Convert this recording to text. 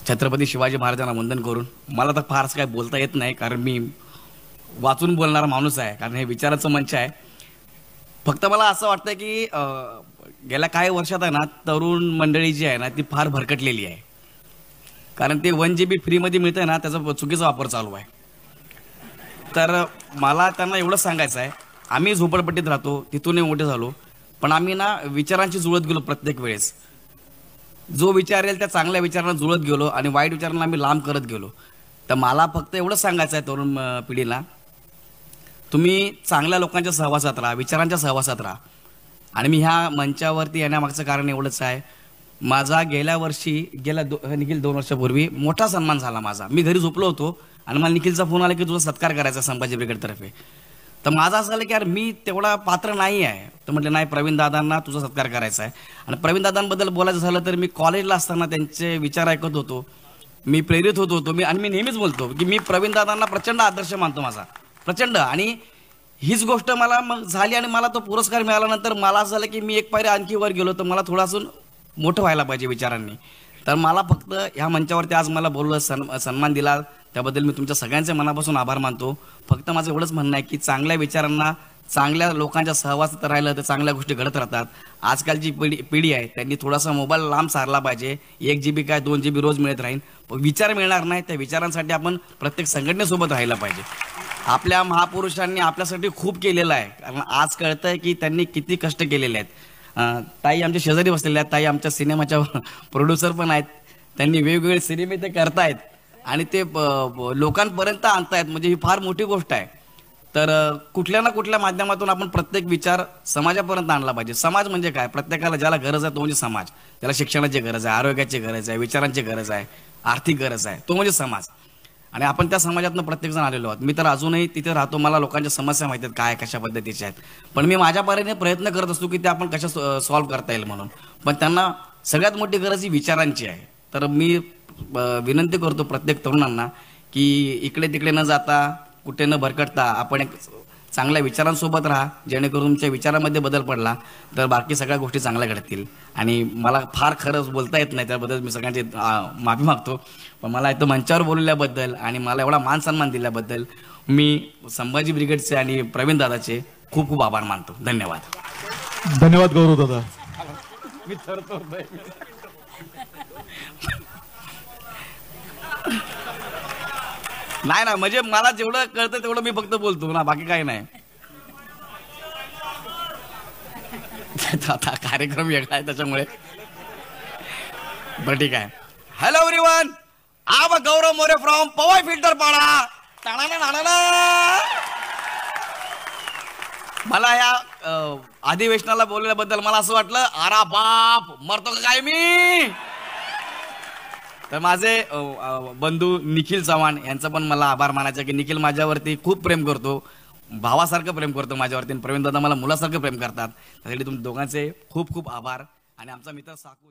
छत्रपती शिवाजी महाराजांना वंदन करून मला तर फारसं काय बोलता येत नाही, कारण मी वाचून बोलणारा माणूस आहे, कारण हे विचाराचं मंच आहे. फक्त मला असं वाटतं की गेल्या काही वर्षात आहे ना, तरुण मंडळी जी आहे ना ती फार भरकटलेली आहे. कारण ते 1 GB फ्रीमध्ये मिळतं ना, त्याचा चुकीचा वापर चालू आहे. तर मला त्यांना एवढंच सांगायचं आहे, आम्ही झोपडपट्टीत राहतो, तिथूनही मोठे झालो, पण आम्ही ना विचारांची जुळत गेलो. प्रत्येक वेळेस जो विचार येईल त्या चांगल्या विचारांना जुळत गेलो आणि वाईट विचारांना आम्ही लांब करत गेलो. तर मला फक्त एवढंच सांगायचं आहे तरुण पिढीला, तुम्ही चांगल्या लोकांच्या सहवासात राहा, विचारांच्या सहवासात राहा. आणि मी ह्या मंचावरती येण्यामागचं कारण एवढंच आहे, माझा गेल्या वर्षी निखिल 2 वर्षापूर्वी मोठा सन्मान झाला माझा. मी घरी झोपलो होतो आणि मला निखिलचा फोन आला की तुझा सत्कार करायचा संभाजी ब्रिगेडतर्फे. तर माझं असं झालं की यार मी तेवढा पात्र नाही आहे. तर म्हटलं नाही, प्रवीण दादांना तुझा सत्कार करायचा आहे. आणि प्रवीण दादांबद्दल बोलायचं झालं तर मी कॉलेजला असताना त्यांचे विचार ऐकत होतो, मी प्रेरित होत होतो. आणि मी नेहमीच बोलतो की मी प्रवीण दादांना प्रचंड आदर्श मानतो माझा, प्रचंड. आणि हीच गोष्ट मला मग झाली आणि मला तो पुरस्कार मिळाल्यानंतर मला असं झालं की मी एक पायरी आणखी वर गेलो, तर मला थोडंसं मोठं व्हायला पाहिजे विचारांनी. तर मला फक्त ह्या मंचावरती आज मला बोललं, सन्मान दिला, त्याबद्दल मी तुमच्या सगळ्यांचे मनापासून आभार मानतो. फक्त माझं एवढंच म्हणणं आहे की चांगल्या विचारांना, चांगल्या लोकांच्या सहवासात राहिलं तर चांगल्या गोष्टी घडत राहतात. आजकालची पिढी आहे, त्यांनी थोडासा मोबाईल लांब सारला पाहिजे. 1 GB काय 2 GB रोज मिळत राहील, पण विचार मिळणार नाही. त्या विचारांसाठी आपण प्रत्येक संघटनेसोबत राहिलं पाहिजे. आपल्या महापुरुषांनी आपल्यासाठी खूप केलेलं आहे, कारण आज कळतंय की त्यांनी किती कष्ट केलेले आहेत. ताई आमच्या शेजारी बसलेल्या आहेत, ताई आमच्या सिनेमाच्या प्रोड्युसर पण आहेत. त्यांनी वेगवेगळे सिनेमे ते करतायत आणि ते लोकांपर्यंत आणतायत, म्हणजे ही फार मोठी गोष्ट आहे. तर कुठल्या ना कुठल्या माध्यमातून आपण प्रत्येक विचार समाजापर्यंत आणला पाहिजे. समाज म्हणजे काय? प्रत्येकाला ज्याला गरज आहे तो म्हणजे समाज. त्याला शिक्षणाची गरज आहे, आरोग्याची गरज आहे, विचारांची गरज आहे, आर्थिक गरज आहे, तो म्हणजे समाज. आणि आपण त्या समाजातनं प्रत्येकजण आलेलो आहोत. मी तर अजूनही तिथे राहतो, मला लोकांच्या समस्या माहिती आहेत काय कशा पद्धतीच्या आहेत, पण मी माझ्या परीने प्रयत्न करत असतो की ते आपण कशा सॉल्व्ह करता येईल म्हणून. पण त्यांना सगळ्यात मोठी गरज ही विचारांची आहे. तर मी विनंती करतो प्रत्येक तरुणांना की इकडे तिकडे न जाता, कुठे न भरकटता आपण एक चांगल्या विचारांसोबत राहा, जेणेकरून तुमच्या विचारामध्ये बदल पडला तर बाकी सगळ्या गोष्टी चांगल्या घडतील. आणि मला फार खरंच बोलता येत नाही, त्याबद्दल मी सगळ्यांची माफी मागतो. पण मला इथं मंचावर बोलवल्याबद्दल आणि मला एवढा मान सन्मान दिल्याबद्दल मी संभाजी ब्रिगेडचे आणि प्रवीण दादाचे खूप खूप आभार मानतो. धन्यवाद. धन्यवाद गौरव दादा. मी थरतो. नाही ना, म्हणजे मला जेवढं कळतं तेवढं मी फक्त बोलतो ना, बाकी काही नाही. आता कार्यक्रम वेगळा आहे त्याच्यामुळे. बरं ठीक आहे. Hello everyone, I am Gaurav More from Powai Filter Pada. मला या अधिवेशनाला बोलल्याबद्दल मला असं वाटलं, अरे बाप मरतो का काय मी. तर माझे बंधू निखिल चव्हाण यांचा पण मला आभार मानायचा की निखिल माझ्यावरती खूप प्रेम करतो, भावासारखं प्रेम करतो माझ्यावरती. प्रवीण दादा मला मुलासारखं प्रेम करतात. त्यासाठी तुम दोघांचे खूप खूप आभार. आणि आमचा मित्र साकू